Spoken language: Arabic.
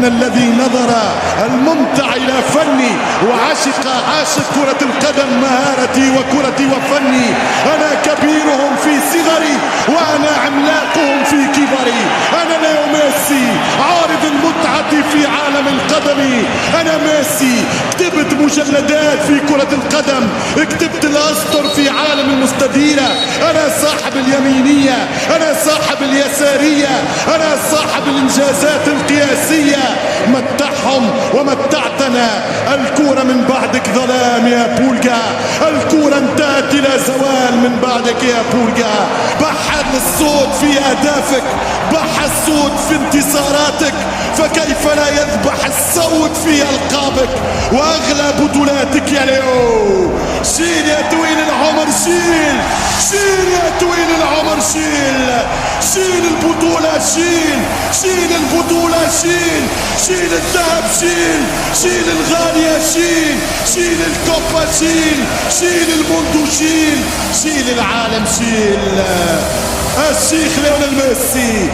الذي نظر الممتع إلى فني عاشق كرة القدم مهارتي وكرتي وفني. أنا كبيرهم في صغري وأنا عملاقهم في كبري. أنا ليو ميسي عارض المتعة في عالم القدم. أنا ميسي كتبت مجلدات في كرة القدم، كتبت الأسطر في عالم المستديرة. أنا صاحب اليمينية، أنا صاحب اليسارية، أنا صاحب الإنجازات القياسية. متعهم ومتعتنا. الكورة من بعدك ظلام يا بولجا، الكورة انتهت إلى زوال من بعدك يا بولجا. بح الصوت في أهدافك، بح الصوت في انتصاراتك، فكيف لا يذبح الصوت في ألقابك وأغلى بطولاتك يا ليو. شيل يا طويل العمر، شيل شيل يا طويل العمر، شيل شيل البطولة، شيل البطولة، شيل الذهب، شيل الغالية، شيل الكوبا، شيل الموندو، شيل العالم، الشيخ ليونيل ميسي.